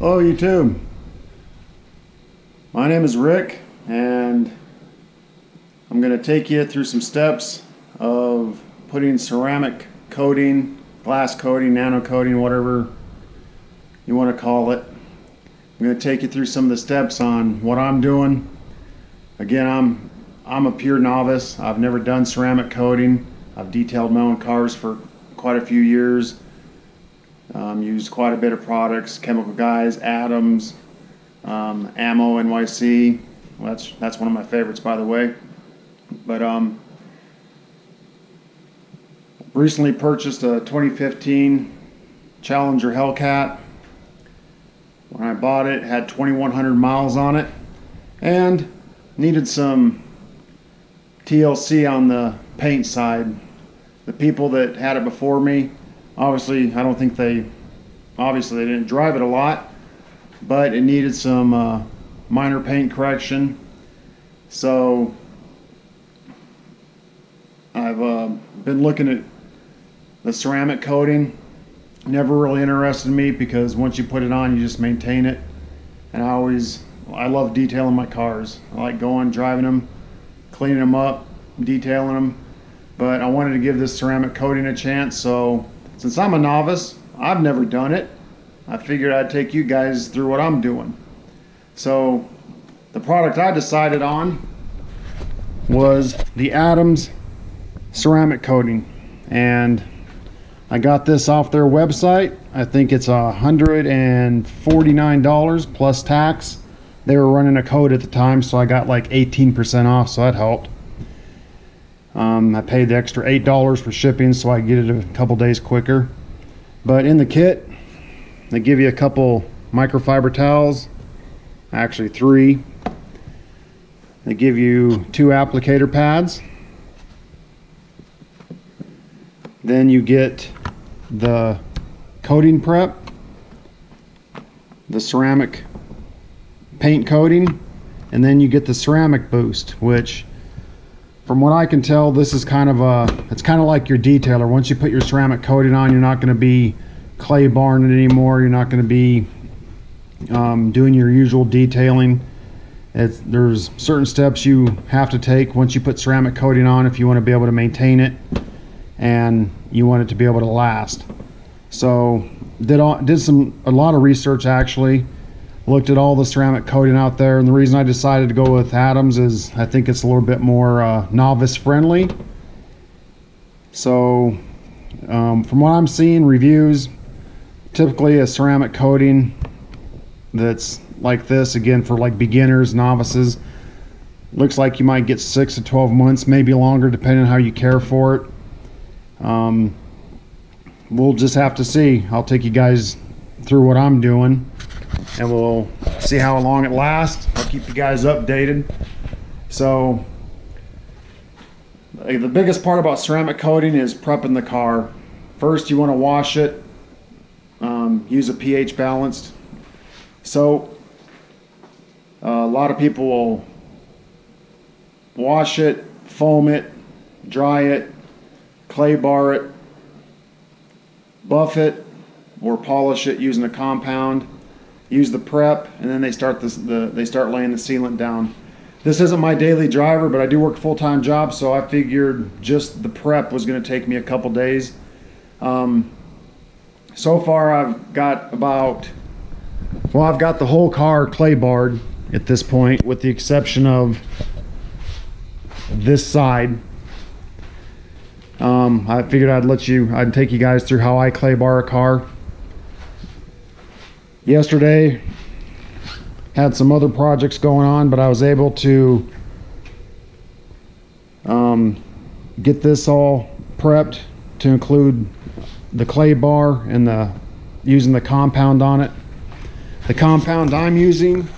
Hello YouTube. My name is Rick and I'm going to take you through some steps of putting ceramic coating, glass coating, nano coating, whatever you want to call it. I'm going to take you through some of the steps on what I'm doing. Again, I'm a pure novice. I've never done ceramic coating. I've detailed my own cars for quite a few years. Used quite a bit of products, Chemical Guys, Adams, Ammo NYC. Well, that's one of my favorites, by the way. But recently purchased a 2015 Challenger Hellcat. When I bought it, it had 2,100 miles on it and needed some TLC on the paint side. The people that had it before me, obviously they didn't drive it a lot, but it needed some minor paint correction. So I've been looking at the ceramic coating. Never really interested me because once you put it on, you just maintain it. And I love detailing my cars. I like going, driving them, cleaning them up, detailing them. But I wanted to give this ceramic coating a chance, so since I'm a novice, I've never done it, I figured I'd take you guys through what I'm doing. So the product I decided on was the Adams ceramic coating, and I got this off their website. I think it's $149 plus tax. They were running a code at the time, so I got like 18% off, so that helped. I paid the extra $8 for shipping so I get it a couple days quicker. But in the kit, they give you a couple microfiber towels, actually 3. They give you 2 applicator pads. Then you get the coating prep, the ceramic paint coating, and then you get the ceramic boost, which from what I can tell, this is it's kind of like your detailer. Once you put your ceramic coating on, you're not going to be clay barring it anymore. You're not going to be doing your usual detailing. There's certain steps you have to take once you put ceramic coating on if you want to be able to maintain it and you want it to be able to last. So did a lot of research actually. Looked at all the ceramic coating out there, and the reason I decided to go with Adams is I think it's a little bit more novice friendly. So from what I'm seeing, reviews, typically a ceramic coating that's like this, again for like beginners, novices, looks like you might get 6 to 12 months, maybe longer depending on how you care for it. We'll just have to see. I'll take you guys through what I'm doing and we'll see how long it lasts. I'll keep you guys updated. So the biggest part about ceramic coating is prepping the car. First you want to wash it, use a pH balanced soap. A lot of people will wash it, foam it, dry it, clay bar it, buff it, or polish it using a compound. Use the prep, and then they start laying the sealant down. This isn't my daily driver, but I do work a full-time job, so I figured just the prep was going to take me a couple days. So far I've got the whole car clay barred at this point, with the exception of this side. I figured I'd take you guys through how I clay bar a car. Yesterday had some other projects going on, but I was able to get this all prepped to include the clay bar and using the compound on it. The compound I'm using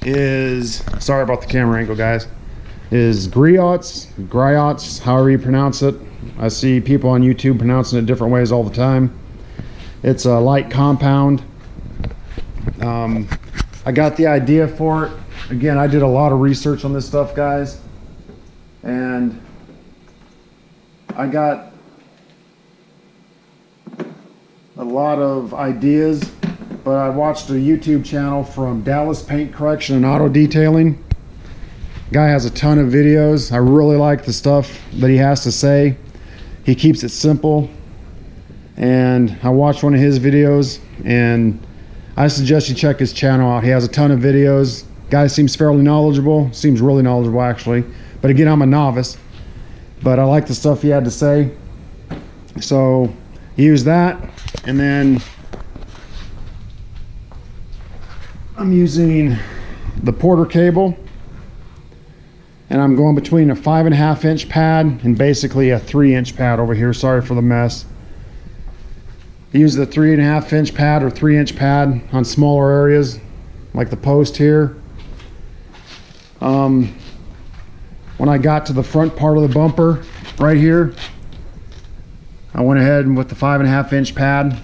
is, sorry about the camera angle guys, is Griots, however you pronounce it. I see people on YouTube pronouncing it different ways all the time. It's a light compound. I got the idea for it. Again, I did a lot of research on this stuff, guys, and I got a lot of ideas but I watched a YouTube channel from Dallas Paint Correction and Auto Detailing. Guy has a ton of videos. I really like the stuff that he has to say. He keeps it simple, and I watched one of his videos, and I suggest you check his channel out. He has a ton of videos. Guy seems fairly knowledgeable, seems really knowledgeable actually, but again, I'm a novice, but I like the stuff he had to say. So use that, and then I'm using the Porter cable, and I'm going between a 5.5 inch pad and basically a 3-inch pad over here. Sorry for the mess. Use the 3.5 inch pad or 3-inch pad on smaller areas like the post here. When I got to the front part of the bumper right here, I went ahead and with the 5.5 inch pad,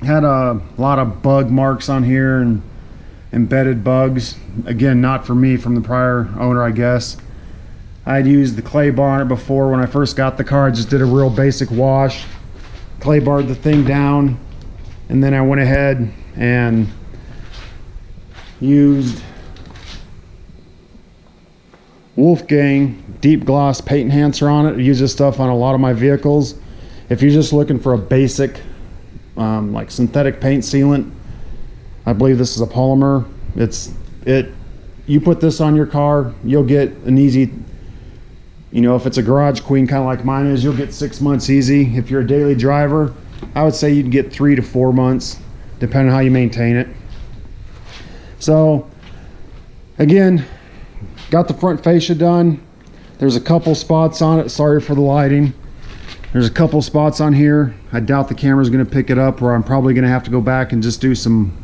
had a lot of bug marks on here and embedded bugs. Again, not for me, from the prior owner, I guess. I had used the clay bar on it before. When I first got the car, I just did a real basic wash, clay barred the thing down, and then I went ahead and used Wolfgang deep gloss paint enhancer on it. I use this stuff on a lot of my vehicles. If you're just looking for a basic like synthetic paint sealant, I believe this is a polymer. You put this on your car, you'll get an easy, you know, if it's a garage queen kind of like mine is, you'll get 6 months easy. If you're a daily driver, I would say you'd get 3 to 4 months depending on how you maintain it. So again, got the front fascia done. There's a couple spots on it. Sorry for the lighting. There's a couple spots on here. I doubt the camera's going to pick it up, or I'm probably going to have to go back and just do some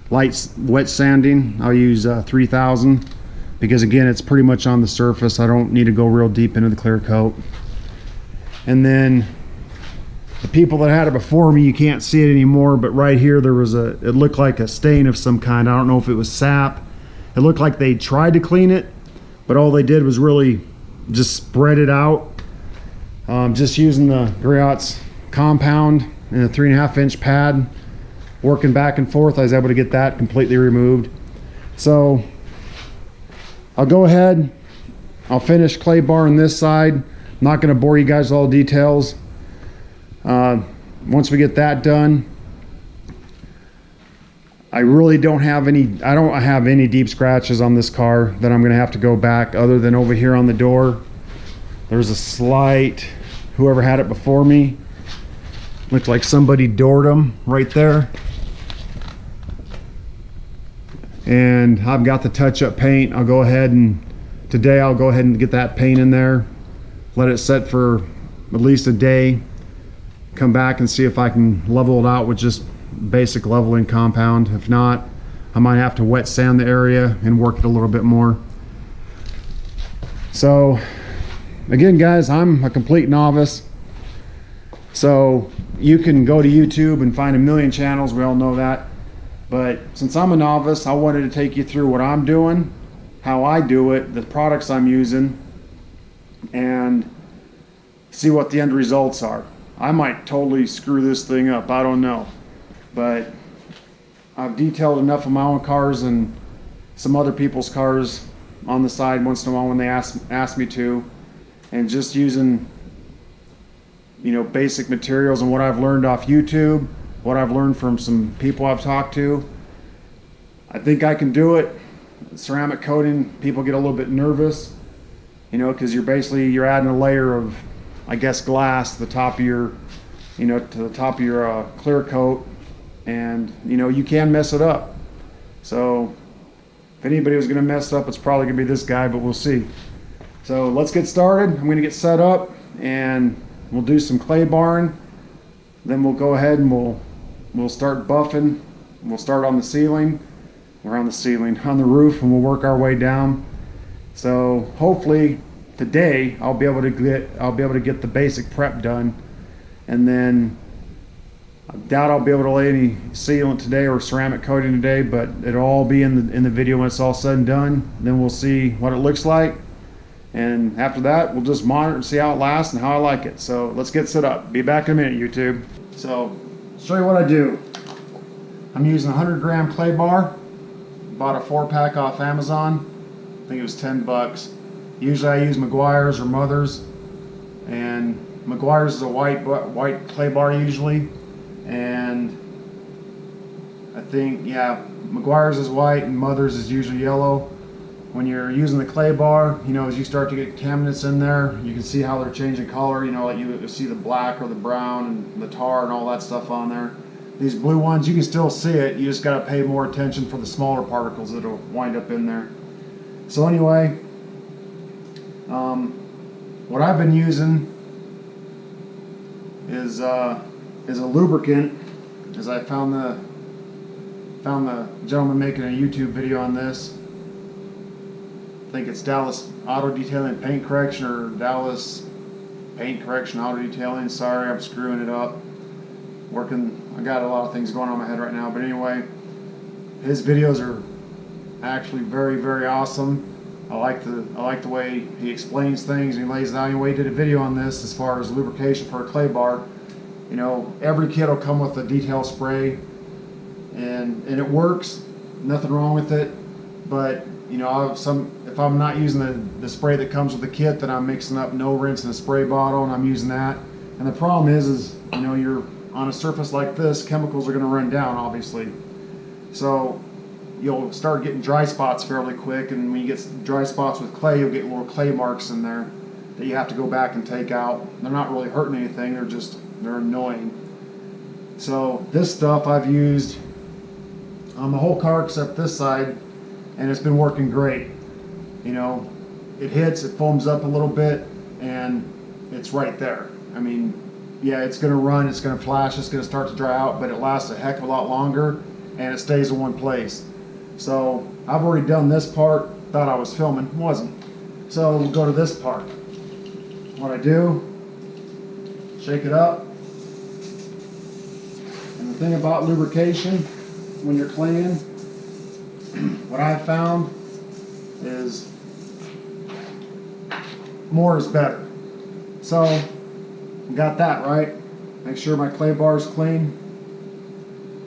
light wet sanding. I'll use 3000 because again, it's pretty much on the surface. I don't need to go real deep into the clear coat. And then the people that had it before me, you can't see it anymore, but right here there was it looked like a stain of some kind. I don't know if it was sap. It looked like they tried to clean it, but all they did was really just spread it out. Just using the Griot's compound and a 3.5 inch pad, working back and forth, I was able to get that completely removed. So I'll go ahead, I'll finish clay bar on this side. I'm not going to bore you guys with all the details. Once we get that done, I really don't have any deep scratches on this car that I'm going to have to go back, other than over here on the door. There's a slight, whoever had it before me, looked like somebody doored them right there. And I've got the touch-up paint. I'll go ahead and get that paint in there, let it set for at least a day, come back and see if I can level it out with just basic leveling compound. If not, I might have to wet sand the area and work it a little bit more. So again, guys, I'm a complete novice, so you can go to YouTube and find a million channels, we all know that, but since I'm a novice, I wanted to take you through what I'm doing, how I do it, the products I'm using, and see what the end results are. I might totally screw this thing up, I don't know, but I've detailed enough of my own cars and some other people's cars on the side once in a while when they ask me to, and just using, you know, basic materials and what I've learned off YouTube, what I've learned from some people I've talked to, I think I can do it. Ceramic coating, people get a little bit nervous, you know, because you're adding a layer of, I guess, glass to the top of your, you know, to the top of your clear coat, and you know, you can mess it up. So if anybody was going to mess it up, it's probably going to be this guy, but we'll see. So let's get started. I'm going to get set up and we'll do some clay barring. Then we'll go ahead and we'll start buffing. We'll start on the ceiling. We're on the roof, and we'll work our way down. So hopefully today I'll be able to get the basic prep done, and then I doubt I'll be able to lay any sealant today or ceramic coating today, but it'll all be in the video when it's all said and done. Then we'll see what it looks like, and after that we'll just monitor and see how it lasts and how I like it. So let's get set up. Be back in a minute, YouTube. So show you what I do. I'm using a 100-gram clay bar. Bought a 4-pack off Amazon. I think it was 10 bucks. Usually I use McGuire's or Mother's, and McGuire's is a white clay bar usually, and I think, yeah, McGuire's is white and Mother's is usually yellow. When you're using the clay bar, you know, as you start to get contaminants in there, you can see how they're changing color. You know, like you see the black or the brown and the tar and all that stuff on there. These blue ones, you can still see it. You just got to pay more attention for the smaller particles that'll wind up in there. So anyway, what I've been using is a lubricant, as I found the gentleman making a YouTube video on this. I think it's Dallas Auto Detailing Paint Correction, or Dallas Paint Correction Auto Detailing. Sorry, I'm screwing it up. I got a lot of things going on in my head right now, but anyway, his videos are actually very, very awesome. I like the way he explains things and he lays it out. Anyway, he did a video on this as far as lubrication for a clay bar. You know, every kit will come with a detail spray, and it works. Nothing wrong with it, but you know, if I'm not using the spray that comes with the kit, then I'm mixing up no rinse in a spray bottle, and I'm using that. And the problem is you know, you're on a surface like this, chemicals are going to run down, obviously. So you'll start getting dry spots fairly quick, and when you get dry spots with clay, you'll get little clay marks in there that you have to go back and take out. They're not really hurting anything, they're annoying. So this stuff I've used on the whole car except this side, and it's been working great. You know, it hits, it foams up a little bit, and it's right there. I mean, yeah, it's going to run, it's going to flash, it's going to start to dry out, but it lasts a heck of a lot longer, and it stays in one place. So I've already done this part. Thought I was filming, wasn't. So we'll go to this part. What I do, shake it up. And the thing about lubrication when you're cleaning, what I've found is more is better. So got that right. Make sure my clay bar is clean,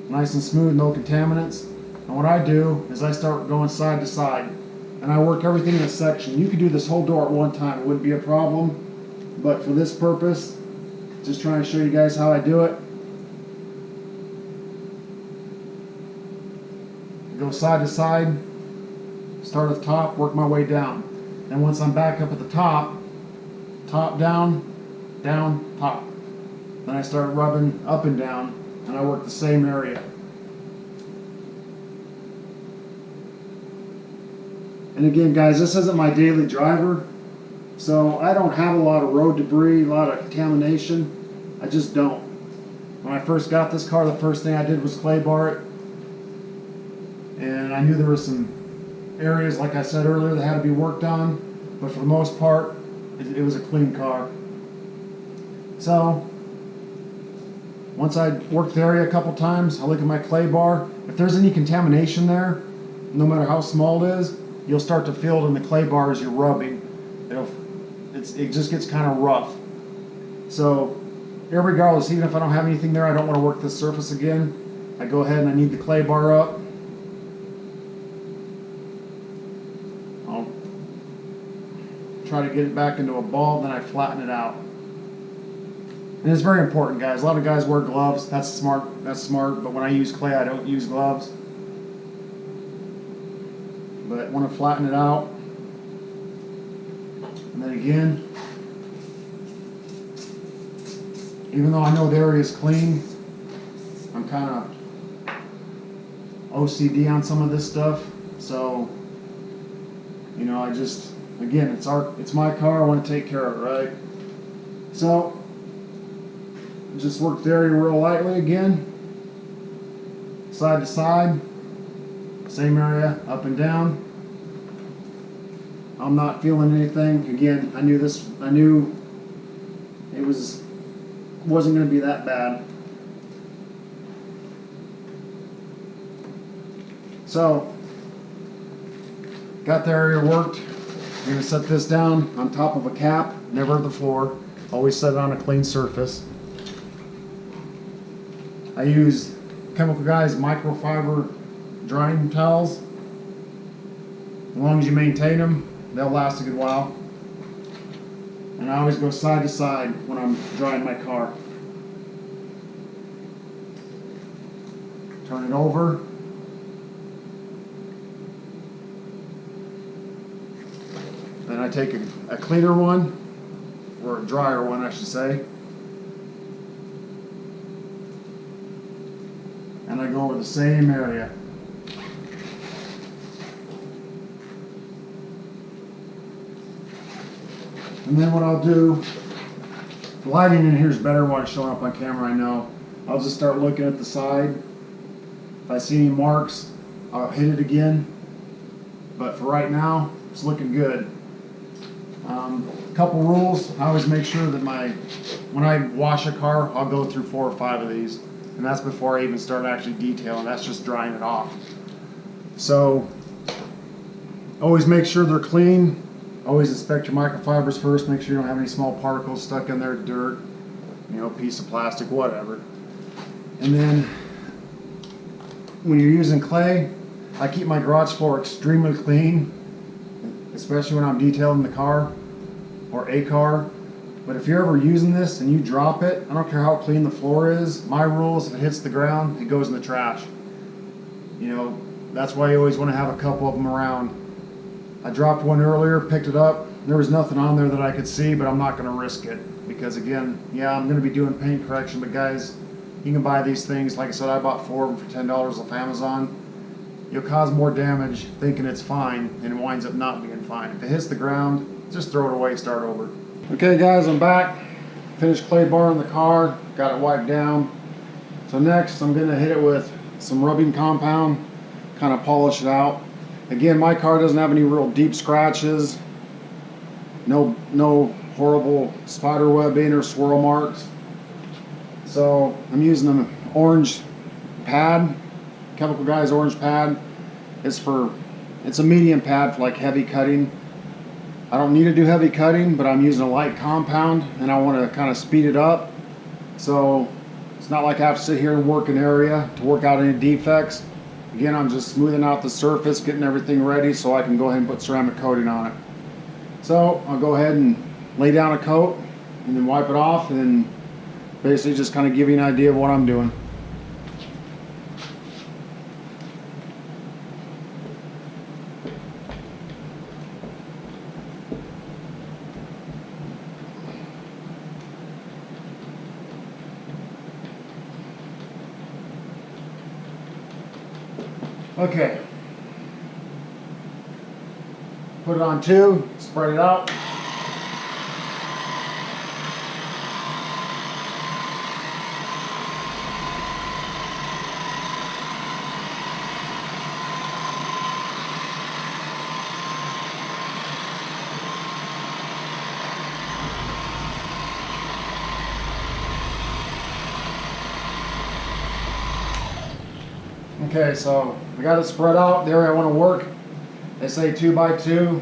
nice and smooth, no contaminants. And what I do is I start going side to side, and I work everything in a section. You could do this whole door at one time, it wouldn't be a problem, but for this purpose, just trying to show you guys how I do it. Go side to side, start at the top, work my way down. Then once I'm back up at the top, top down, down, top. Then I start rubbing up and down, and I work the same area. And again, guys, this isn't my daily driver, so I don't have a lot of road debris, a lot of contamination. I just don't. When I first got this car, the first thing I did was clay bar it, and I knew there were some areas, like I said earlier, that had to be worked on, but for the most part, it was a clean car. So once I worked the area a couple times, I look at my clay bar. If there's any contamination there, no matter how small it is, you'll start to feel it in the clay bar as you're rubbing. It just gets kind of rough. So irregardless, even if I don't have anything there, I don't want to work this surface again, I go ahead and I knead the clay bar up. I'll try to get it back into a ball, then I flatten it out. And it's very important, guys. A lot of guys wear gloves. That's smart. But when I use clay, I don't use gloves. But I want to flatten it out. And then again, even though I know the area is clean, I'm kind of OCD on some of this stuff. So, you know, I just, again, it's my car. I want to take care of it, right? So just work the area real lightly again, side to side, same area, up and down. I'm not feeling anything. Again, I knew it wasn't going to be that bad. So, got the area worked. I'm going to set this down on top of a cap, never the floor. Always set it on a clean surface. I use Chemical Guys microfiber drying towels. As long as you maintain them, they'll last a good while. And I always go side to side when I'm drying my car. Turn it over. Then I take a cleaner one, or a drier one I should say, and I go over the same area. And then what I'll do, the lighting in here is better when it's showing up on camera, I know. I'll just start looking at the side. If I see any marks, I'll hit it again. But for right now, it's looking good. A couple rules. I always make sure that when I wash a car, I'll go through 4 or 5 of these. And that's before I even start actually detailing. That's just drying it off. So, always make sure they're clean. Always inspect your microfibers first. Make sure you don't have any small particles stuck in there, dirt, piece of plastic, whatever. And then, when you're using clay, I keep my garage floor extremely clean, especially when I'm detailing the car or a car. But if you're ever using this and you drop it, I don't care how clean the floor is, my rule is if it hits the ground, it goes in the trash. That's why you always want to have a couple of them around. I dropped one earlier, picked it up. There was nothing on there that I could see, but I'm not going to risk it. Because again, yeah, I'm going to be doing paint correction, but guys, you can buy these things. Like I said, I bought 4 of them for $10 off Amazon. You'll cause more damage thinking it's fine, and it winds up not being fine. If it hits the ground, just throw it away, start over. Okay guys, I'm back. Finished clay bar in the car, got it wiped down. So next, I'm gonna hit it with some rubbing compound, kind of polish it out. Again, my car doesn't have any real deep scratches. No horrible spider webbing or swirl marks. So I'm using an orange pad, Chemical Guys orange pad. It's a medium pad for like heavy cutting. I don't need to do heavy cutting, but I'm using a light compound and I want to kind of speed it up. So it's not like I have to sit here and work an area to work out any defects. Again, I'm just smoothing out the surface, getting everything ready so I can go ahead and put ceramic coating on it. So I'll go ahead and lay down a coat and then wipe it off, and then basically just kind of give you an idea of what I'm doing. Okay, put it on 2, spread it out. Okay, so I got it spread out the area I want to work. They say 2 by 2.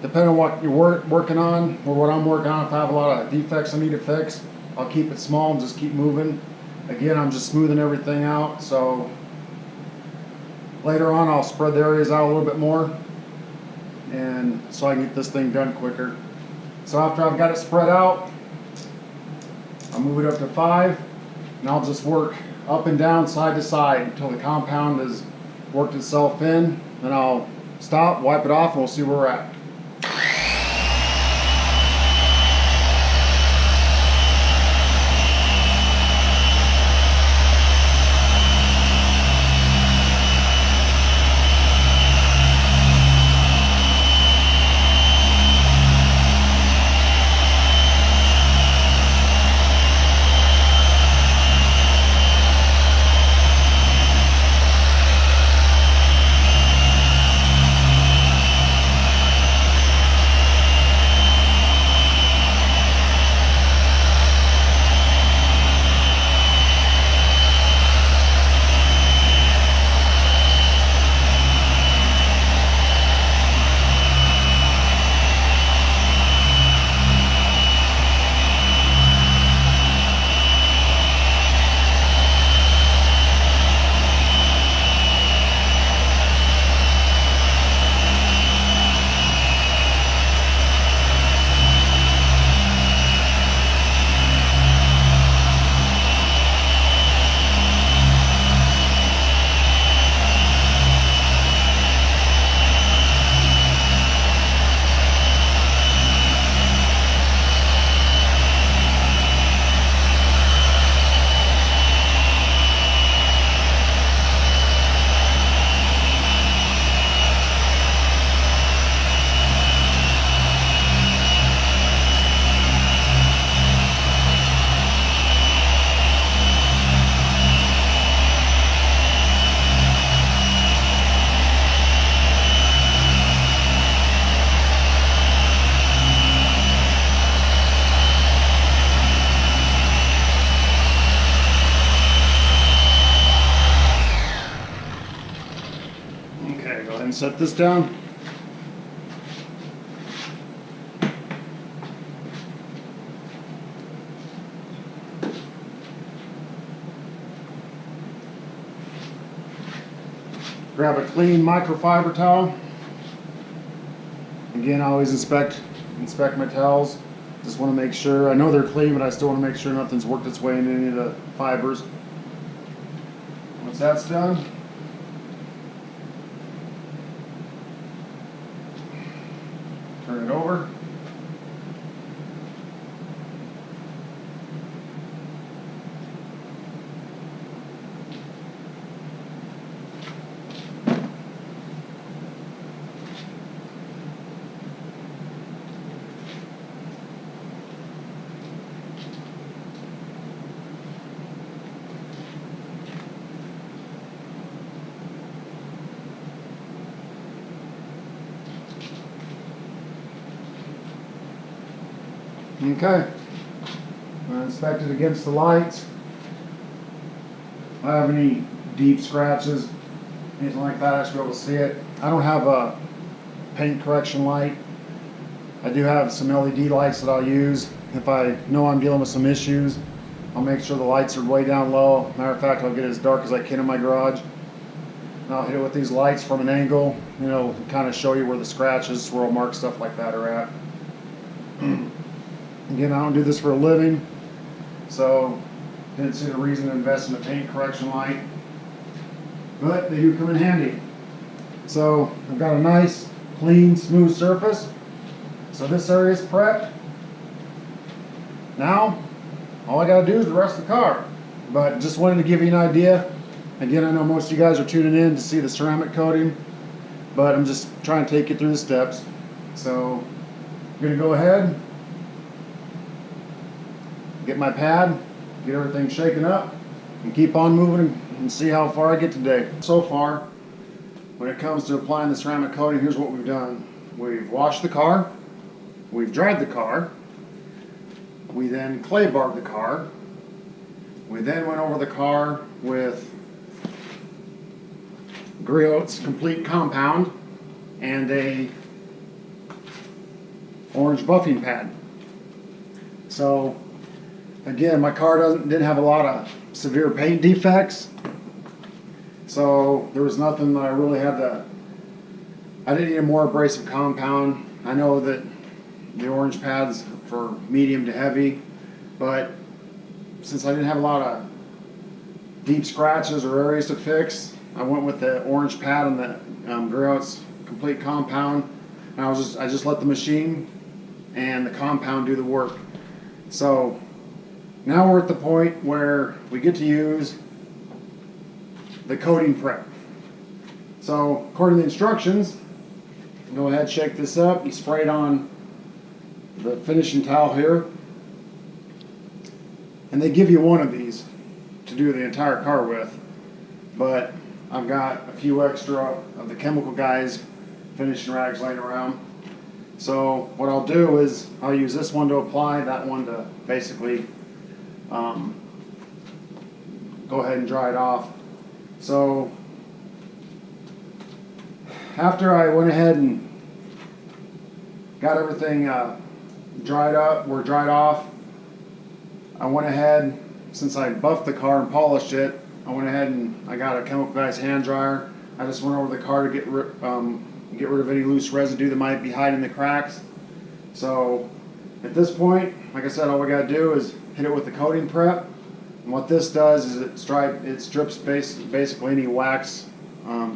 Depending on what you're working on or what I'm working on, if I have a lot of defects I need to fix, I'll keep it small and just keep moving. Again, I'm just smoothing everything out, so later on I'll spread the areas out a little bit more, and so I can get this thing done quicker. So after I've got it spread out, I'll move it up to 5, and I'll just work up and down, side to side, until the compound has worked itself in. Then I'll stop, wipe it off, and we'll see where we're at. set this down. Grab a clean microfiber towel. Again, I always inspect my towels. Just want to make sure. I know they're clean, but I still want to make sure nothing's worked its way in any of the fibers. Once that's done, turn it over. Okay, I'm going to inspect it against the lights. If I have any deep scratches, anything like that, I should be able to see it. I don't have a paint correction light. I do have some LED lights that I'll use. If I know I'm dealing with some issues, I'll make sure the lights are way down low. Matter of fact, I'll get as dark as I can in my garage. And I'll hit it with these lights from an angle, you know, kind of show you where the scratches, swirl marks, stuff like that are at. Again, I don't do this for a living, so didn't see the reason to invest in a paint correction light, but they do come in handy. So I've got a nice, clean, smooth surface. So this area is prepped. Now, all I got to do is the rest of the car. But just wanted to give you an idea. Again, I know most of you guys are tuning in to see the ceramic coating, but I'm just trying to take you through the steps. So I'm going to go ahead, get my pad, get everything shaken up, and keep on moving and see how far I get today. So far, when it comes to applying the ceramic coating, here's what we've done. We've washed the car, we've dried the car, we then clay barred the car, we then went over the car with Griot's Complete Compound and a orange buffing pad. So again, my car didn't have a lot of severe paint defects, so there was nothing that I really had to. I didn't need a more abrasive compound. I know that the orange pad's for medium to heavy, but since I didn't have a lot of deep scratches or areas to fix, I went with the orange pad and the Griot's Complete Compound, and I just let the machine and the compound do the work. So now we're at the point where we get to use the coating prep. So according to the instructions, go ahead, shake this up, you spray it on the finishing towel here, and they give you one of these to do the entire car with, but I've got a few extra of the chemical guys finishing rags laying around. So what I'll do is I'll use this one to apply, that one to basically go ahead and dry it off. So after I went ahead and got everything dried off, I went ahead, since I buffed the car and polished it, I went ahead and I got a chemical guy's hand dryer. I just went over the car to get rid of any loose residue that might be hiding the cracks. So at this point, like I said, all we got to do is hit it with the coating prep. And what this does is it strips basically any wax,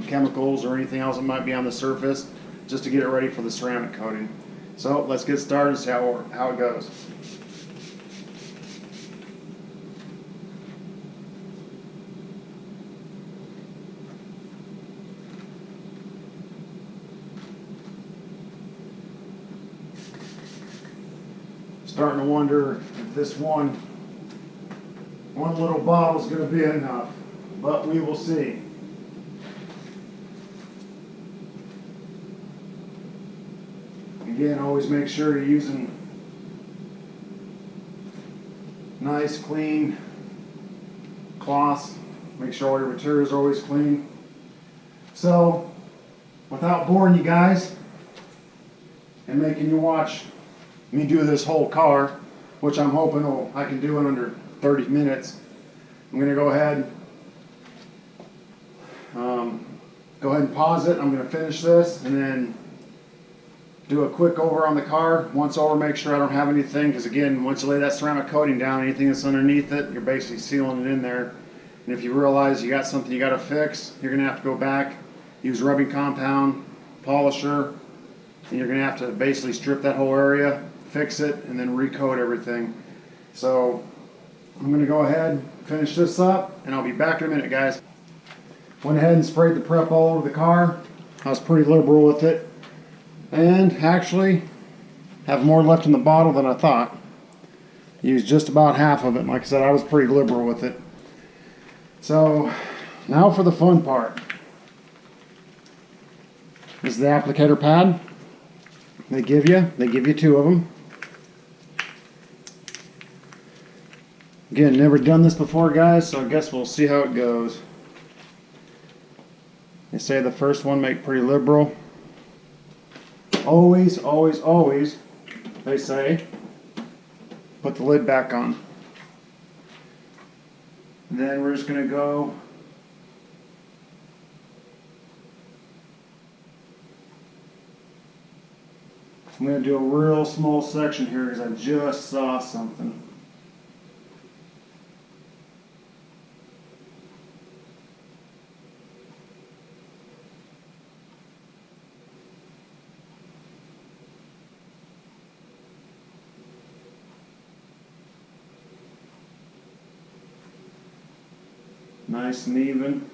chemicals, or anything else that might be on the surface, just to get it ready for the ceramic coating. So let's get started and see how it goes. Starting to wonder if this one little bottle is going to be enough, but we will see. Again, always make sure you're using nice, clean cloths. Make sure all your materials are always clean. So without boring you guys and making you watch me do this whole car, which I'm hoping I can do in under 30 minutes, I'm going to go ahead and pause it. I'm going to finish this and then do a quick over on the car. Once over, make sure I don't have anything, because again, once you lay that ceramic coating down, anything that's underneath it, you're basically sealing it in there. And if you realize you got something you got to fix, you're going to have to go back, use rubbing compound, polisher, and you're going to have to basically strip that whole area, fix it, and then recoat everything. So I'm going to go ahead, finish this up, and I'll be back in a minute, guys. Went ahead and sprayed the prep all over the car. I was pretty liberal with it, and actually have more left in the bottle than I thought. Used just about half of it. Like I said, I was pretty liberal with it. So now for the fun part. This is the applicator pad they give you. They give you 2 of them. Again, never done this before, guys, so I guess we'll see how it goes. They say the first one make pretty liberal. Always, always, always, they say, put the lid back on. Then we're just going to go I'm going to do a real small section here because I just saw something. Nice and even.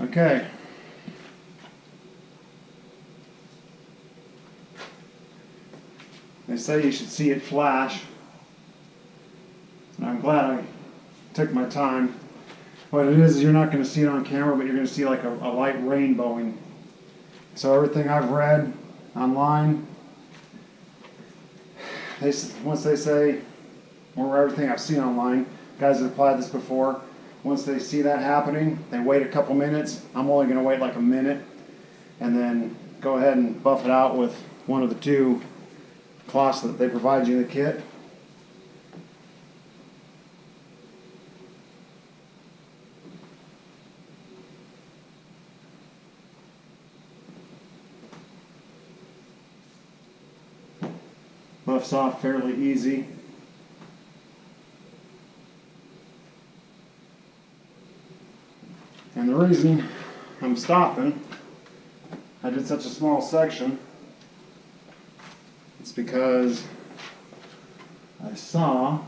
Okay. They say you should see it flash. And I'm glad I took my time. What it is you're not going to see it on camera, but you're going to see like a light rainbowing. So everything I've read online, once they say, or everything I've seen online, guys that applied this before, once they see that happening, they wait a couple minutes. I'm only going to wait like a minute, and then go ahead and buff it out with one of the 2 cloths that they provide you in the kit. Buffs off fairly easy. And the reason I'm stopping, I did such a small section, it's because I saw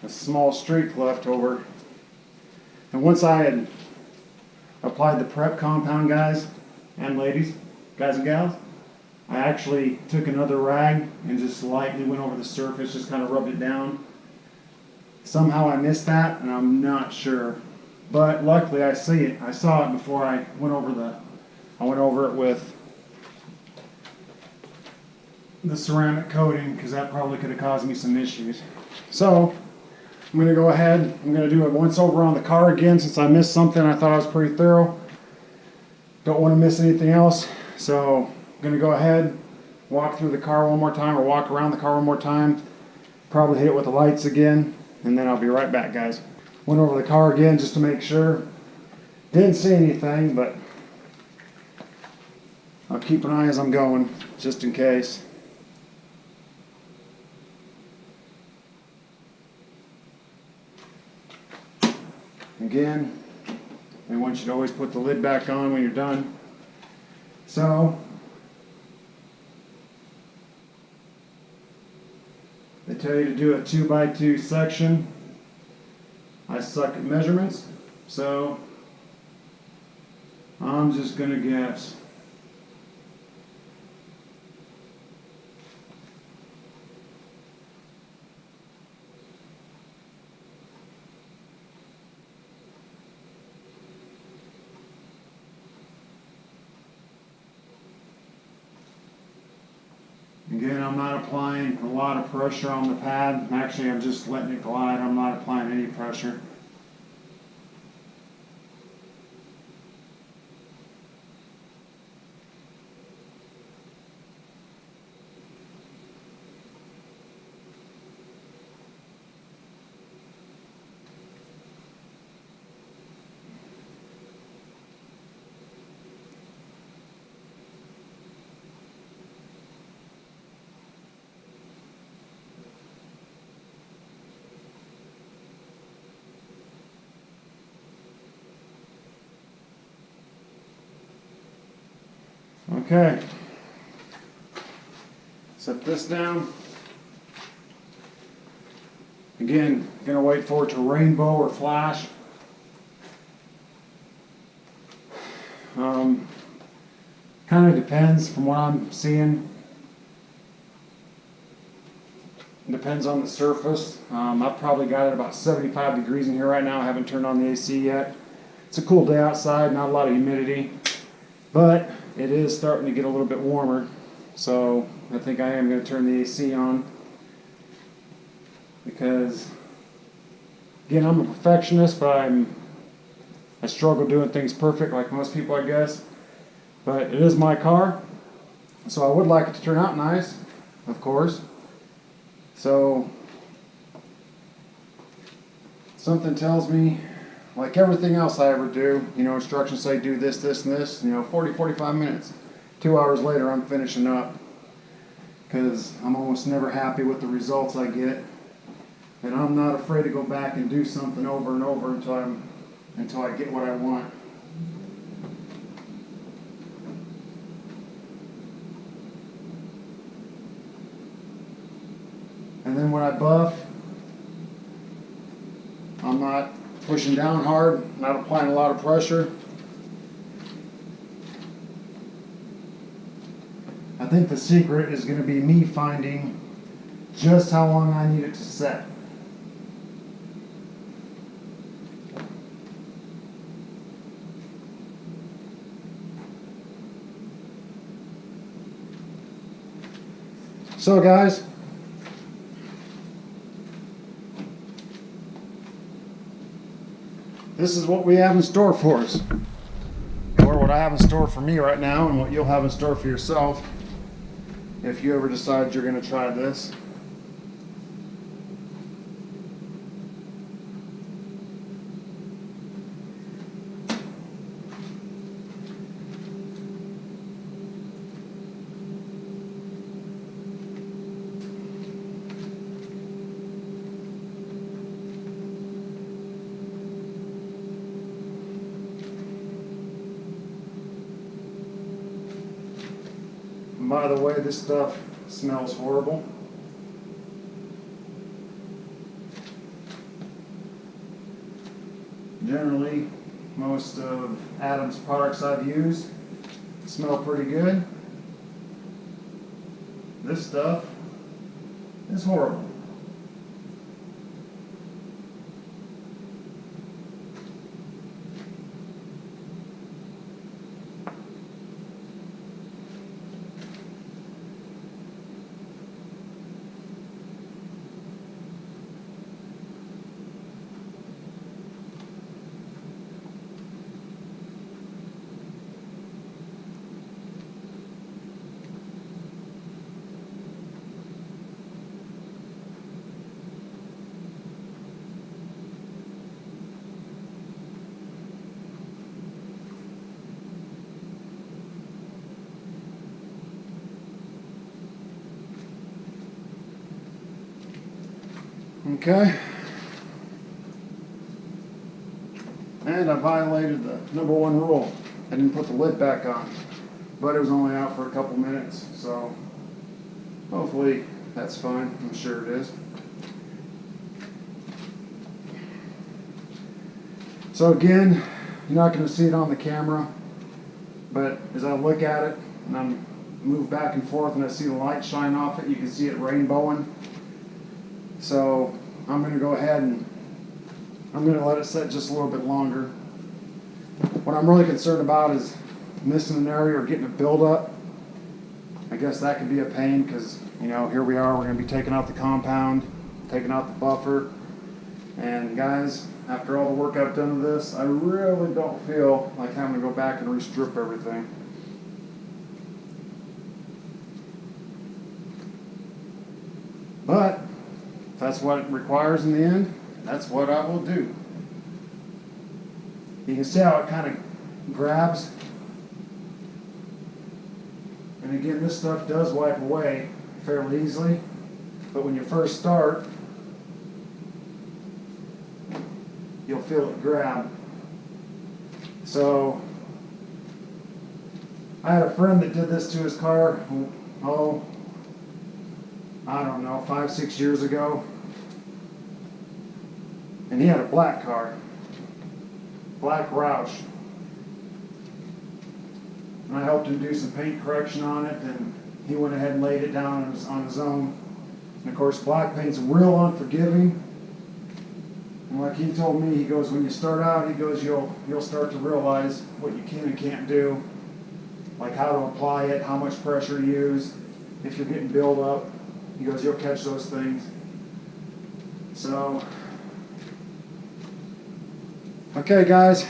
a small streak left over. And once I had applied the prep compound, guys and ladies, guys and gals, I actually took another rag and just lightly went over the surface, just kind of rubbed it down. Somehow I missed that, and I'm not sure. But luckily I see it. I saw it before I went over it with the ceramic coating, because that probably could have caused me some issues. So I'm going to go ahead, I'm going to do a once over on the car again, since I missed something. I thought I was pretty thorough. Don't want to miss anything else. So I'm going to go ahead, walk through the car one more time, or walk around the car one more time. Probably hit it with the lights again, and then I'll be right back, guys. Went over the car again just to make sure. Didn't see anything, but I'll keep an eye as I'm going, just in case. Again, they want you to always put the lid back on when you're done. So they tell you to do a 2x2 section. I suck at measurements, so I'm just going to guess. Again, I'm not applying a lot of pressure on the pad. Actually, I'm just letting it glide. I'm not applying any pressure. Okay, set this down. Again, gonna wait for it to rainbow or flash. Kind of depends from what I'm seeing. It depends on the surface. I've probably got it about 75 degrees in here right now. I haven't turned on the AC yet. It's a cool day outside, not a lot of humidity, but it is starting to get a little bit warmer. So I think I am going to turn the AC on because, again, I'm a perfectionist, but I struggle doing things perfect like most people, I guess. But it is my car, so I would like it to turn out nice, of course. So something tells me, like everything else I ever do, you know, instructions say do this, this, and this, you know, 40, 45 minutes. 2 hours later, I'm finishing up because I'm almost never happy with the results I get. And I'm not afraid to go back and do something over and over until I get what I want. And then when I buff, I'm not pushing down hard, not applying a lot of pressure. I think the secret is going to be me finding just how long I need it to set. So guys, this is what we have in store for us, or what I have in store for me right now, and what you'll have in store for yourself if you ever decide you're going to try this. By the way, this stuff smells horrible. Generally, most of Adam's products I've used smell pretty good. This stuff is horrible. Okay, and I violated the #1 rule. I didn't put the lid back on, but it was only out for a couple minutes, so hopefully that's fine. I'm sure it is. So again, you're not going to see it on the camera, but as I look at it and I move back and forth and I see the light shine off it, you can see it rainbowing. So I'm going to go ahead and I'm going to let it set just a little bit longer. What I'm really concerned about is missing an area or getting a buildup. I guess that could be a pain because, you know, here we are, we're going to be taking out the compound, taking out the buffer. And guys, after all the work I've done with this, I really don't feel like having to go back and restrip everything. But if that's what it requires in the end, that's what I will do. You can see how it kind of grabs. And again, this stuff does wipe away fairly easily, but when you first start, you'll feel it grab. So I had a friend that did this to his car, oh, I don't know, 5-6 years ago. And he had a black car, black Roush. And I helped him do some paint correction on it, and he went ahead and laid it down on his own. And of course, black paint's real unforgiving. And like he told me, he goes, when you start out, he goes, you'll start to realize what you can and can't do, like how to apply it, how much pressure to use, if you're getting buildup. He goes, you'll catch those things. So, okay guys,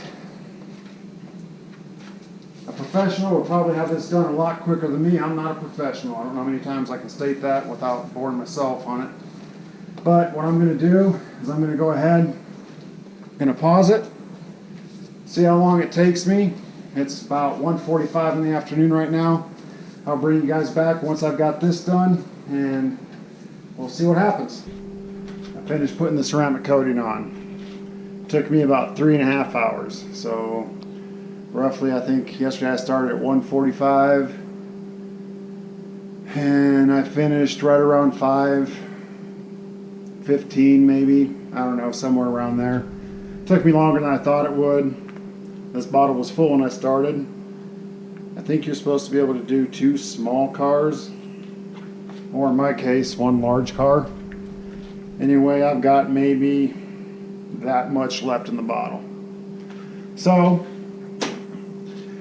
a professional will probably have this done a lot quicker than me. I'm not a professional. I don't know how many times I can state that without boring myself on it. But what I'm going to do is I'm going to go ahead, I'm going to pause it, see how long it takes me. It's about 1:45 in the afternoon right now. I'll bring you guys back once I've got this done, and we'll see what happens. I finished putting the ceramic coating on. It took me about 3.5 hours. So roughly, I think yesterday I started at 1:45, and I finished right around 5:15 maybe. I don't know, somewhere around there. It took me longer than I thought it would. This bottle was full when I started. I think you're supposed to be able to do 2 small cars, or in my case, 1 large car. Anyway, I've got maybe that much left in the bottle. So,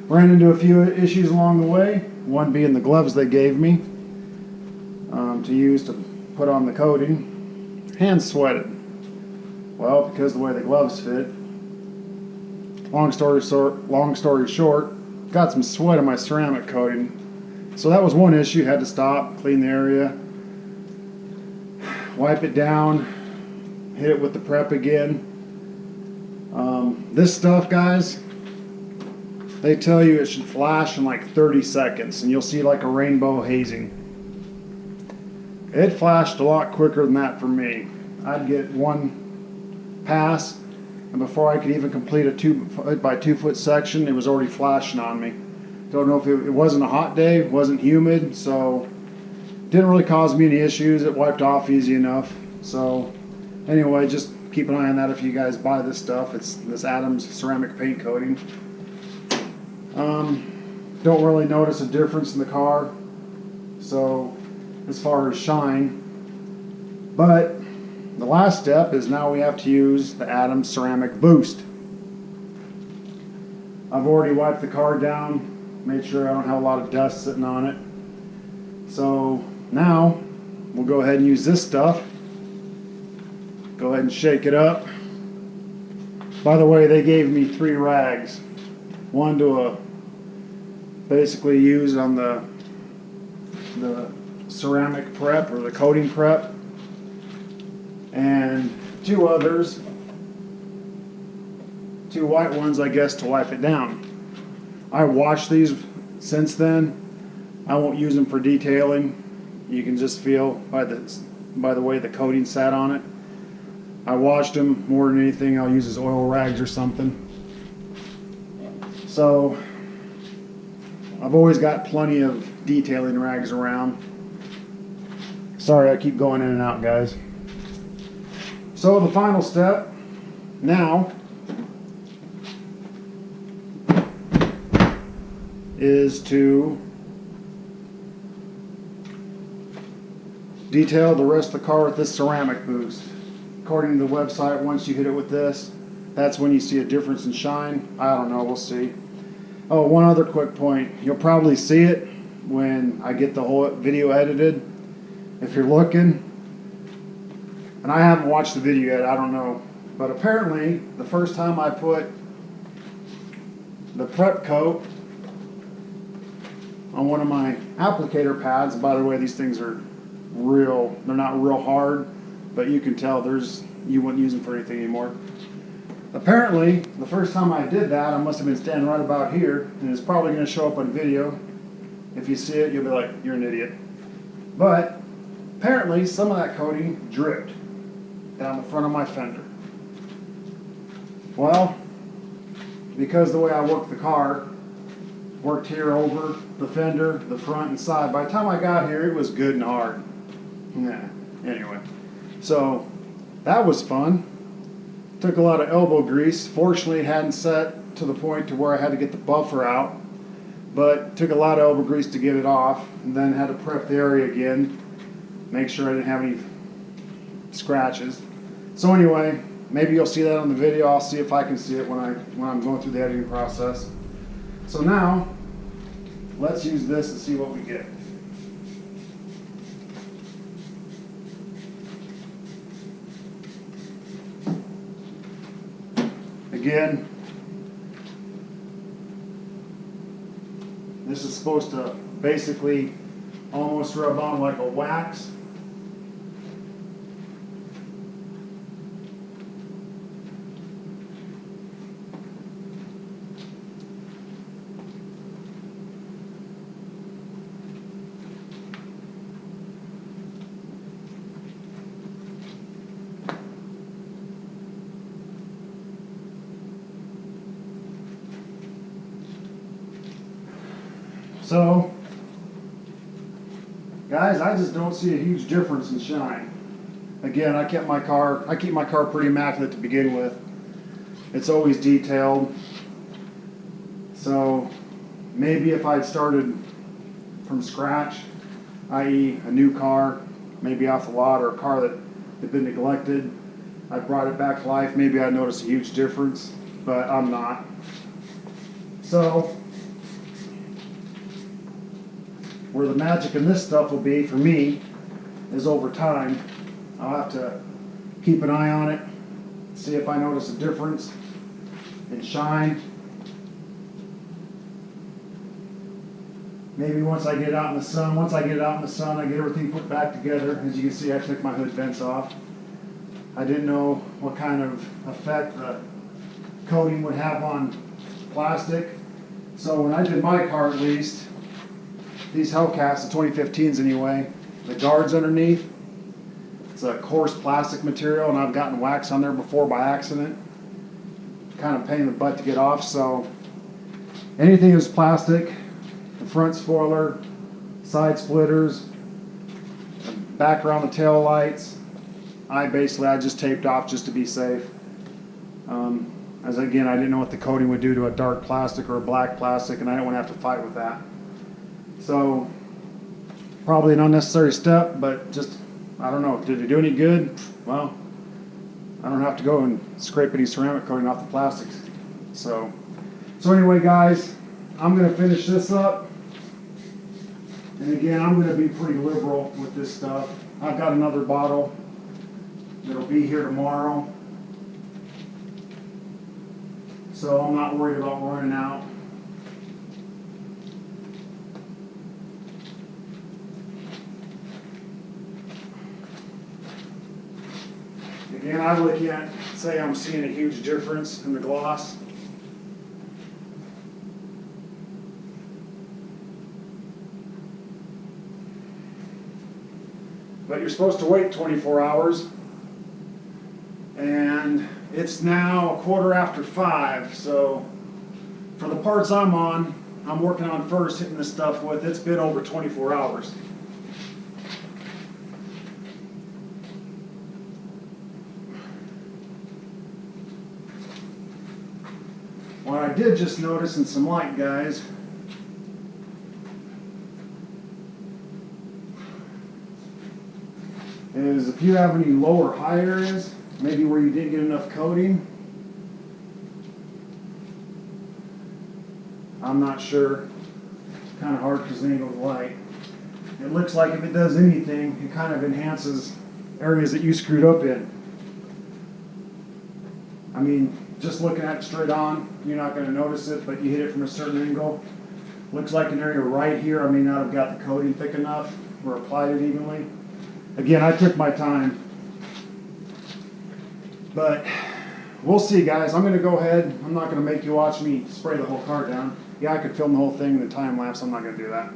ran into a few issues along the way, one being the gloves they gave me to use to put on the coating. Hands sweated. Well, because the way the gloves fit. Long story short, got some sweat on my ceramic coating. So that was one issue. Had to stop, clean the area, wipe it down, hit it with the prep again. This stuff, guys, they tell you it should flash in like 30 seconds and you'll see like a rainbow hazing. It flashed a lot quicker than that for me. I'd get 1 pass, and before I could even complete a 2 by 2 foot section, it was already flashing on me. Don't know if it wasn't a hot day, wasn't humid, so didn't really cause me any issues. It wiped off easy enough. So anyway, just keep an eye on that if you guys buy this stuff. It's this Adams ceramic paint coating. Don't really notice a difference in the car, so as far as shine. But the last step is now we have to use the Adams ceramic boost. I've already wiped the car down, made sure I don't have a lot of dust sitting on it. So now we'll go ahead and use this stuff. Go ahead and shake it up. By the way, they gave me 3 rags. One to basically use on the ceramic prep or the coating prep, and 2 others, 2 white ones, I guess, to wipe it down. I washed these since then. I won't use them for detailing. You can just feel by the way the coating sat on it. I washed them. More than anything, I'll use as oil rags or something. So I've always got plenty of detailing rags around. Sorry, I keep going in and out, guys. So the final step now is to detail the rest of the car with this ceramic boost. According to the website, once you hit it with this, that's when you see a difference in shine. I don't know, we'll see. Oh, one other quick point. You'll probably see it when I get the whole video edited. If you're looking, and I haven't watched the video yet, I don't know, but apparently the first time I put the prep coat on one of my applicator pads, by the way, these things are real, they're not real hard, but you can tell you wouldn't use them for anything anymore. Apparently, the first time I did that, I must have been standing right about here, and it's probably going to show up on video. If you see it, you'll be like, you're an idiot. But apparently, some of that coating dripped down the front of my fender. Well, because the way I worked the car, worked here over the fender, the front and side, by the time I got here, it was good and hard. Yeah, anyway. So, that was fun. Took a lot of elbow grease. Fortunately, it hadn't set to the point to where I had to get the buffer out, but took a lot of elbow grease to get it off, and then had to prep the area again, make sure I didn't have any scratches. So anyway, maybe you'll see that on the video. I'll see if I can see it when I'm going through the editing process. So now, let's use this and see what we get. Again, this is supposed to basically almost rub on like a wax. So, guys, I just don't see a huge difference in shine. Again, I keep my car pretty immaculate to begin with. It's always detailed. So, maybe if I'd started from scratch, i.e. a new car, maybe off the lot, or a car that had been neglected, I brought it back to life, maybe I'd notice a huge difference, but I'm not. So, where the magic in this stuff will be for me is over time. I'll have to keep an eye on it, see if I notice a difference in shine. Maybe once I get it out in the sun, I get everything put back together. As you can see, I took my hood vents off. I didn't know what kind of effect the coating would have on plastic. So when I did my car, at least, these Hellcats, the 2015s anyway, the guards underneath, it's a coarse plastic material, and I've gotten wax on there before by accident. Kind of pain in the butt to get off, so anything is plastic, the front spoiler, side splitters, back around the tail lights, I just taped off just to be safe. As again, I didn't know what the coating would do to a dark plastic or a black plastic, and I didn't want to have to fight with that. So, probably an unnecessary step, but just, I don't know, did it do any good? Well, I don't have to go and scrape any ceramic coating off the plastics. So anyway, guys, I'm going to finish this up. And again, I'm going to be pretty liberal with this stuff. I've got another bottle that'll be here tomorrow. So I'm not worried about running out. Again, I really can't say I'm seeing a huge difference in the gloss. But you're supposed to wait 24 hours. And it's now 5:15, so for the parts I'm working on first, hitting this stuff with, it's been over 24 hours. What I did just notice in some light, guys, is if you have any low or high areas, maybe where you didn't get enough coating, I'm not sure. kind of hard because the angle's light. It looks like if it does anything, it kind of enhances areas that you screwed up in. I mean, just looking at it straight on, you're not going to notice it, but you hit it from a certain angle. Looks like an area right here, I may not have got the coating thick enough or applied it evenly. Again, I took my time. But we'll see, guys. I'm going to go ahead. I'm not going to make you watch me spray the whole car down. Yeah, I could film the whole thing in the time lapse. I'm not going to do that.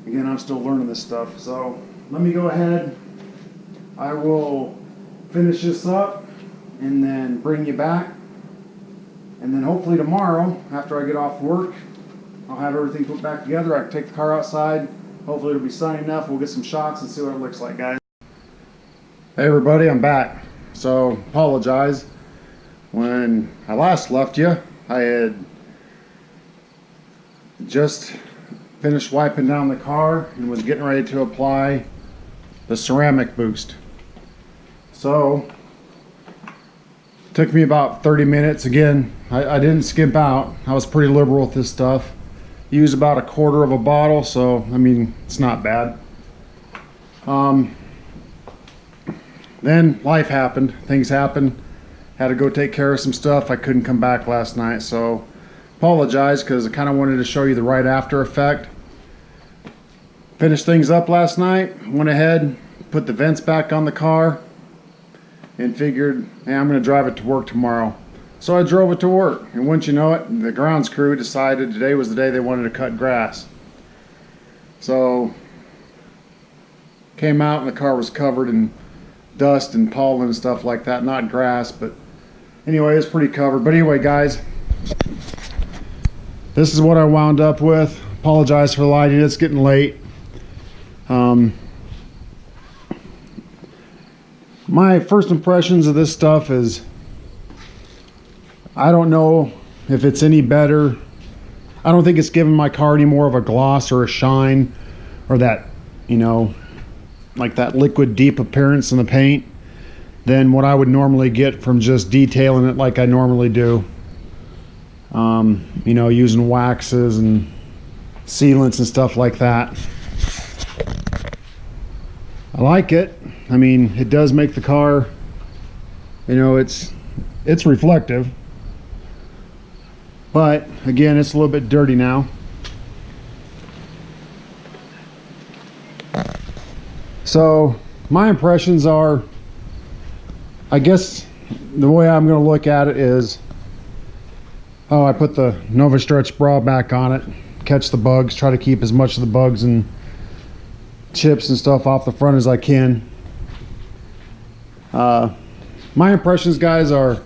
Again, I'm still learning this stuff. So let me go ahead. I will finish this up and then bring you back. And then hopefully tomorrow, after I get off work, I'll have everything put back together. I can take the car outside. Hopefully it'll be sunny enough. We'll get some shots and see what it looks like, guys. Hey everybody, I'm back. So, apologize. When I last left you, I had just finished wiping down the car and was getting ready to apply the ceramic boost. So, it took me about 30 minutes. Again, I didn't skimp out. I was pretty liberal with this stuff. Used about a quarter of a bottle, so I mean, it's not bad. Then life happened, things happened. Had to go take care of some stuff. I couldn't come back last night, so apologize because I kind of wanted to show you the right after effect. Finished things up last night, went ahead, put the vents back on the car, and figured, hey, I'm going to drive it to work tomorrow. So I drove it to work, and once you know it, the grounds crew decided today was the day they wanted to cut grass. So came out and the car was covered in dust and pollen and stuff like that. Not grass, but anyway, it's pretty covered. But anyway, guys, this is what I wound up with. Apologize for the lighting, it's getting late. My first impressions of this stuff is, I don't know if it's any better. I don't think it's giving my car any more of a gloss or a shine or that, you know, like that liquid deep appearance in the paint than what I would normally get from just detailing it like I normally do. You know, using waxes and sealants and stuff like that. I like it. I mean, it does make the car, you know, it's reflective. But again, it's a little bit dirty now. So my impressions are, I guess the way I'm going to look at it is, oh, I put the Nova Stretch bra back on it, catch the bugs, try to keep as much of the bugs and chips and stuff off the front as I can. My impressions, guys, are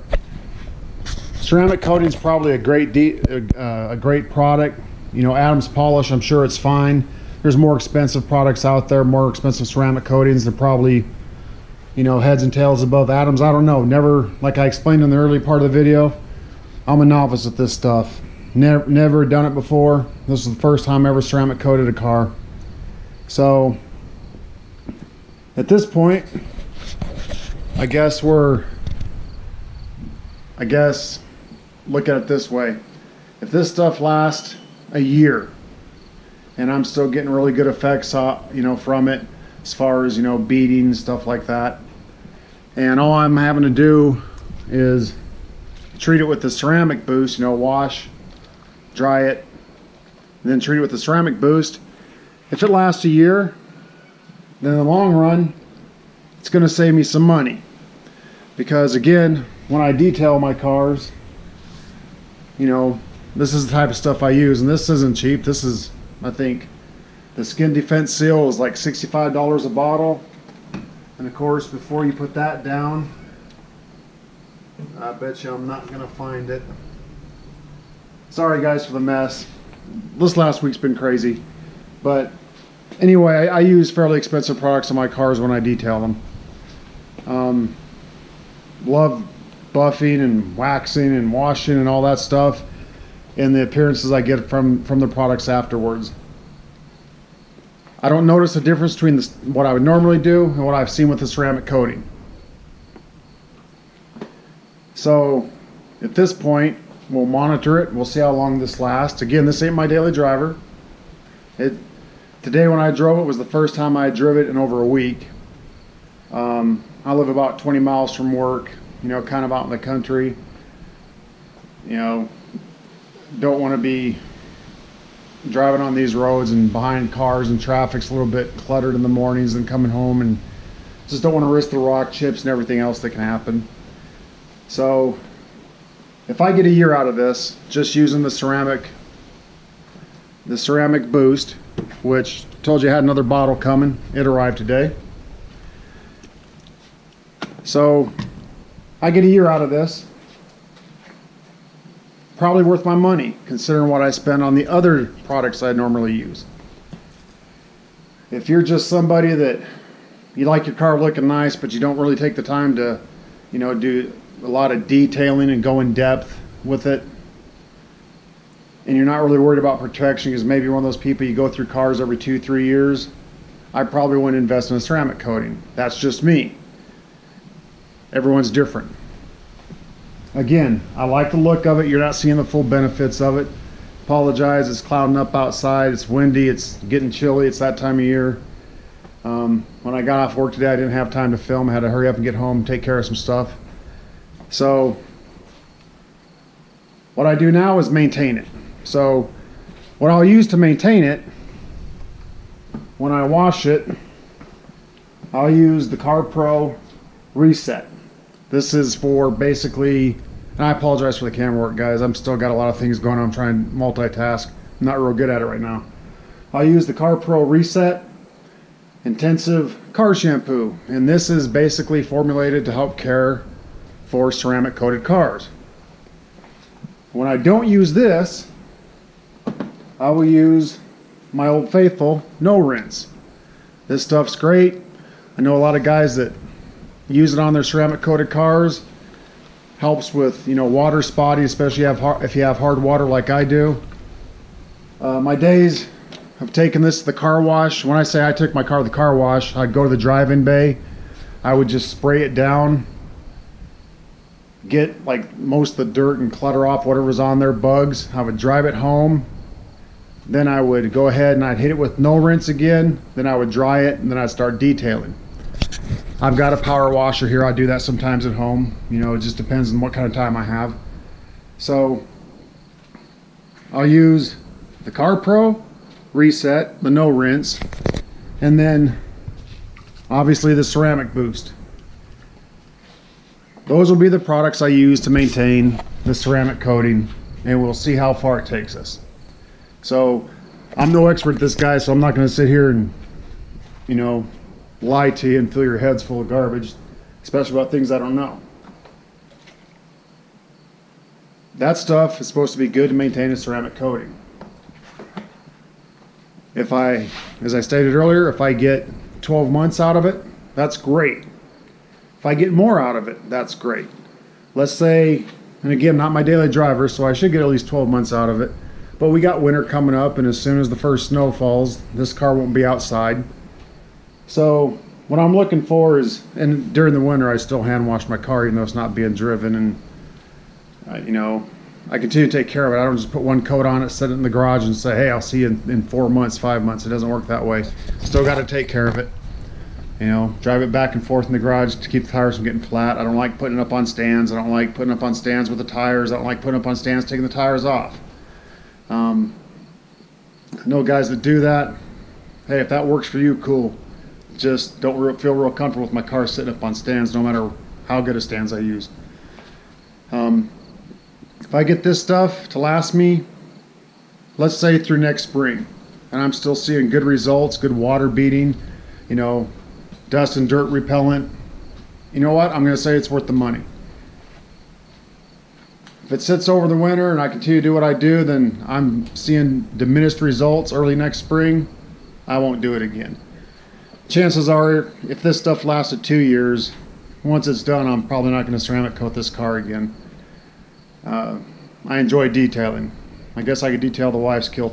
ceramic coating is probably a great product. You know, Adams polish, I'm sure it's fine. There's more expensive products out there, more expensive ceramic coatings. They're probably, you know, heads and tails above Adams. I don't know. Never, like I explained in the early part of the video, I'm a novice at this stuff. Never done it before. This is the first time I ever ceramic coated a car. So at this point, I guess look at it this way. If this stuff lasts a year and I'm still getting really good effects, you know, from it, as far as, you know, beading and stuff like that, and all I'm having to do is treat it with the ceramic boost, you know, wash, dry it, and then treat it with the ceramic boost. If it lasts a year, then in the long run, it's going to save me some money. Because again, when I detail my cars, you know, this is the type of stuff I use, and this isn't cheap. This is, I think, the skin defense seal is like $65 a bottle. And of course, before you put that down, I bet you I'm not gonna find it. Sorry guys for the mess. This last week's been crazy. But anyway, I use fairly expensive products on my cars when I detail them. Love buffing and waxing and washing and all that stuff, and the appearances I get from the products afterwards. I don't notice a difference between what I would normally do and what I've seen with the ceramic coating. So at this point, we'll monitor it. We'll see how long this lasts. Again, this ain't my daily driver. Today when I drove it was the first time I drove it in over a week. I live about 20 miles from work, you know, kind of out in the country. You know, don't want to be driving on these roads and behind cars, and traffic's a little bit cluttered in the mornings and coming home, and just don't want to risk the rock chips and everything else that can happen. So if I get a year out of this just using the ceramic boost, which told you I had another bottle coming, it arrived today. So I get a year out of this, probably worth my money considering what I spend on the other products I normally use. If you're just somebody that you like your car looking nice, but you don't really take the time to, you know, do a lot of detailing and go in depth with it, and you're not really worried about protection because maybe you're one of those people you go through cars every 2-3 years, I probably wouldn't invest in a ceramic coating. That's just me. Everyone's different. Again, I like the look of it. You're not seeing the full benefits of it. Apologize, it's clouding up outside, it's windy, it's getting chilly, it's that time of year. When I got off work today, I didn't have time to film. I had to hurry up and get home and take care of some stuff. So what I do now is maintain it. So what I'll use to maintain it, when I wash it, I'll use the Car Pro Reset. This is for basically, and I apologize for the camera work, guys. I'm still got a lot of things going on. I'm trying to multitask. I'm not real good at it right now. I'll use the Car Pro Reset Intensive Car Shampoo, and this is basically formulated to help care for ceramic coated cars. When I don't use this, I will use my Old Faithful No Rinse. This stuff's great. I know a lot of guys that use it on their ceramic coated cars. Helps with, you know, water spotting, especially if you have hard water like I do. My days of taking this to the car wash, when I say I took my car to the car wash, I'd go to the drive-in bay, I would just spray it down, get like most of the dirt and clutter off, whatever's on there, bugs. I would drive it home, then I would go ahead and I'd hit it with no rinse again, then I would dry it, and then I'd start detailing. I've got a power washer here. I do that sometimes at home. You know, it just depends on what kind of time I have. So I'll use the Car Pro Reset, the no rinse, and then obviously the ceramic boost. Those will be the products I use to maintain the ceramic coating, and we'll see how far it takes us. So I'm no expert at this, guy, so I'm not going to sit here and, you know, lie to you and fill your heads full of garbage, especially about things I don't know. That stuff is supposed to be good to maintain a ceramic coating. If I, as I stated earlier, if I get 12 months out of it, that's great. If I get more out of it, that's great. Let's say, and again, not my daily driver, so I should get at least 12 months out of it, but we got winter coming up, and as soon as the first snow falls, this car won't be outside. So what I'm looking for is, and during the winter I still hand wash my car even though it's not being driven, and you know, I continue to take care of it. I don't just put one coat on it, set it in the garage and say, hey, I'll see you in 4 months, 5 months. It doesn't work that way. Still got to take care of it. You know, drive it back and forth in the garage to keep the tires from getting flat. I don't like putting it up on stands. I don't like putting it up on stands with the tires. I don't like putting it up on stands taking the tires off. I know guys that do that. Hey, if that works for you, cool. Just don't feel real comfortable with my car sitting up on stands, no matter how good of stands I use. If I get this stuff to last me, let's say through next spring, and I'm still seeing good results, good water beating, you know, dust and dirt repellent, you know what? I'm going to say it's worth the money. If it sits over the winter and I continue to do what I do, then I'm seeing diminished results early next spring, I won't do it again. Chances are, if this stuff lasted 2 years, once it's done, I'm probably not going to ceramic coat this car again. I enjoy detailing. I guess I could detail the wife's car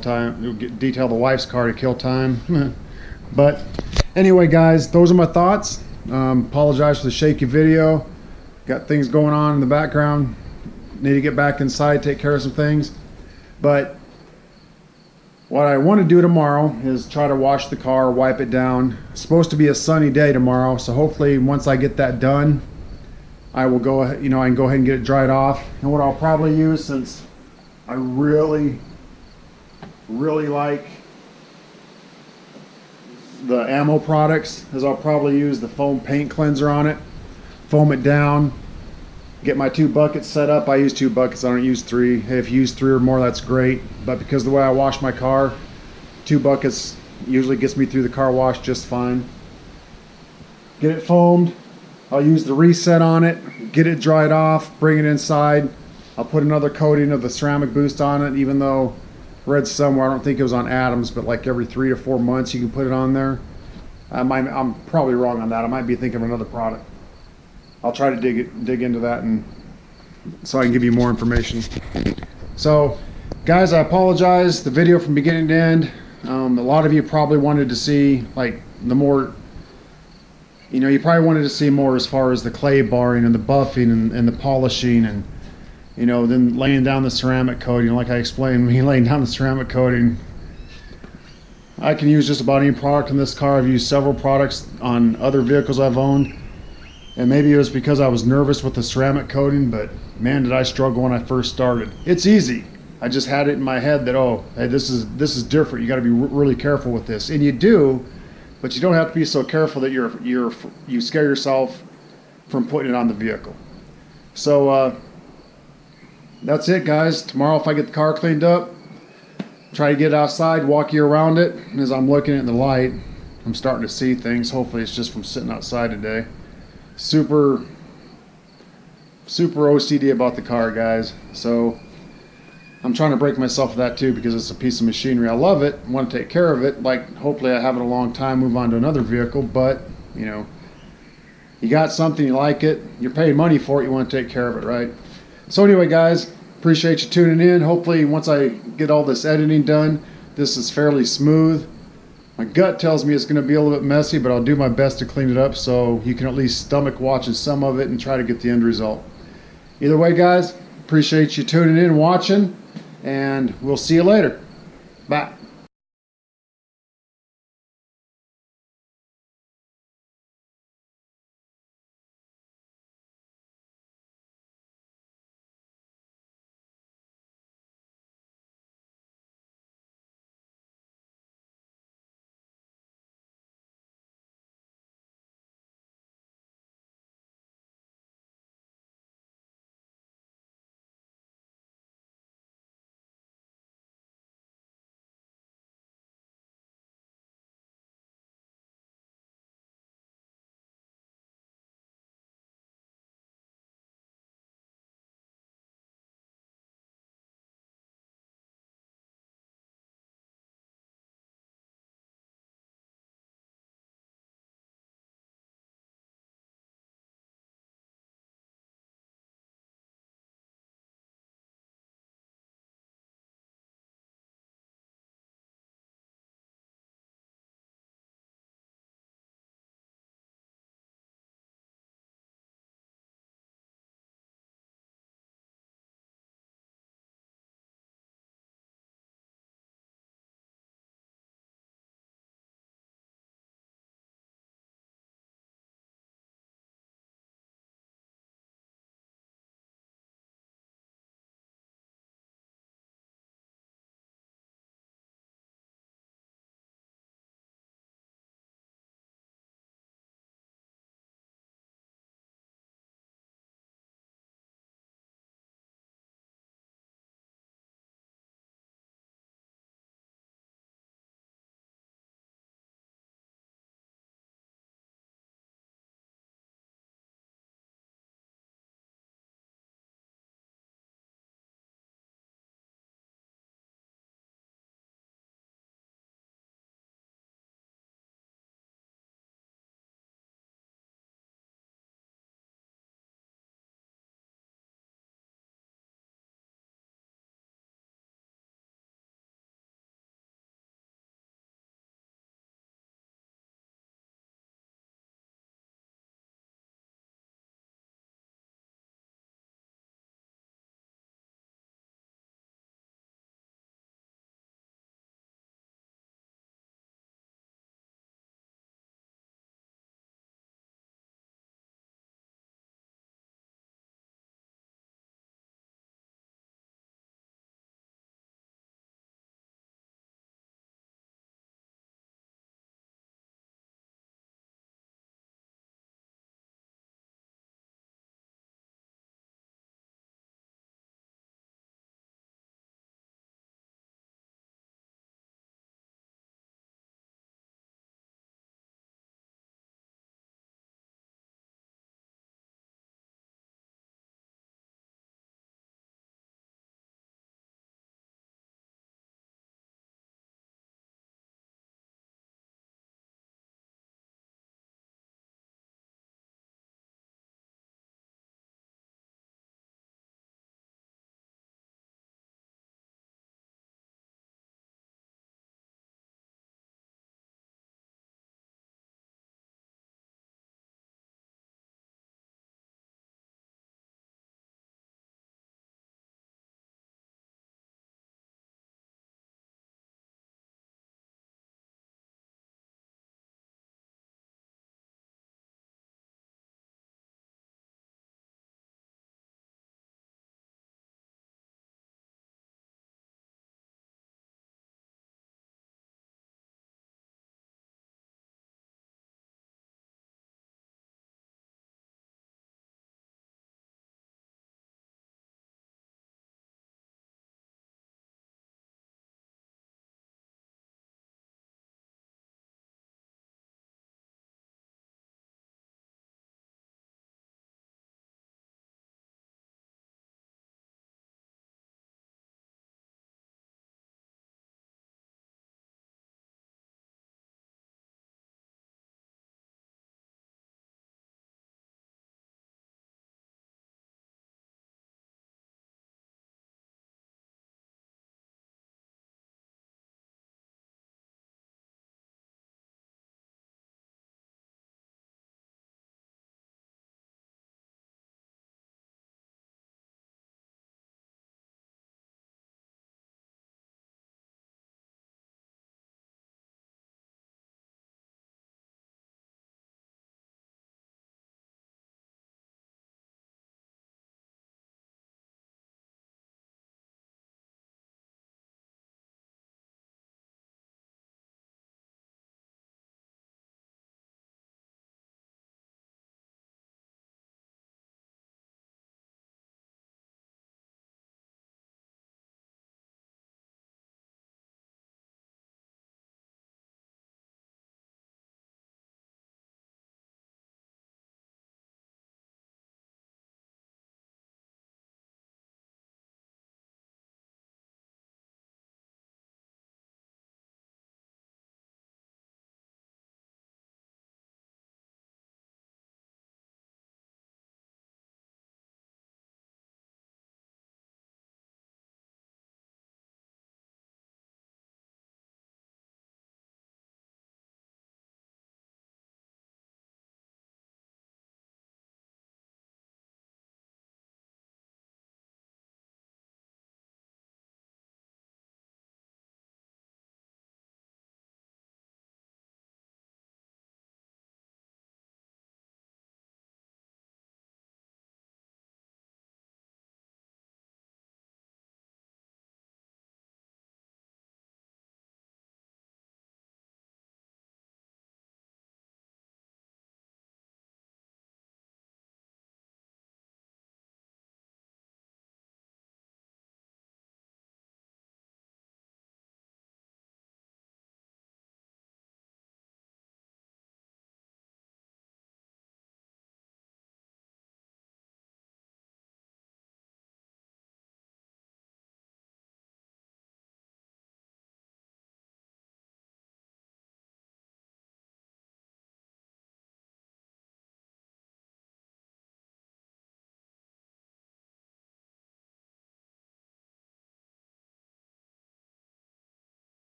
to kill time. But anyway, guys, those are my thoughts. Apologize for the shaky video. Got things going on in the background. Need to get back inside, take care of some things. But what I want to do tomorrow is try to wash the car, wipe it down. It's supposed to be a sunny day tomorrow, so hopefully once I get that done, I will go, I can go ahead and get it dried off. And what I'll probably use, since I really like the ammo products, is I'll probably use the foam paint cleanser on it, foam it down, get my 2 buckets set up. I use 2 buckets, I don't use 3. Hey, if you use 3 or more, that's great. But because of the way I wash my car, 2 buckets usually gets me through the car wash just fine. Get it foamed. I'll use the reset on it, get it dried off, bring it inside. I'll put another coating of the ceramic boost on it, even though I read somewhere, I don't think it was on Adams, but like every 3 to 4 months you can put it on there. I'm probably wrong on that. I might be thinking of another product. I'll try to dig into that, and so I can give you more information. So guys, I apologize, the video from beginning to end, a lot of you probably wanted to see like the more, you probably wanted to see more as far as the clay barring and the buffing and the polishing, and then laying down the ceramic coating. Like I explained, me laying down the ceramic coating, I can use just about any product in this car. I've used several products on other vehicles I've owned, and maybe it was because I was nervous with the ceramic coating, but man, did I struggle when I first started. It's easy. I just had it in my head that, oh, hey, this is different. You got to be really careful with this, and you do, but you don't have to be so careful that you scare yourself from putting it on the vehicle. So that's it, guys. Tomorrow, if I get the car cleaned up, try to get outside, walk you around it, and as I'm looking at the light, I'm starting to see things. Hopefully it's just from sitting outside today. Super OCD about the car, guys. So I'm trying to break myself of that too, because it's a piece of machinery. I love it, want to take care of it. Like, hopefully I have it a long time, move on to another vehicle. But you got something, you like it, you're paying money for it, you want to take care of it, right? So anyway, guys, appreciate you tuning in. Hopefully once I get all this editing done, this is fairly smooth. My gut tells me it's going to be a little bit messy, but I'll do my best to clean it up so you can at least stomach watching some of it and try to get the end result. Either way, guys, appreciate you tuning in and watching, and we'll see you later. Bye.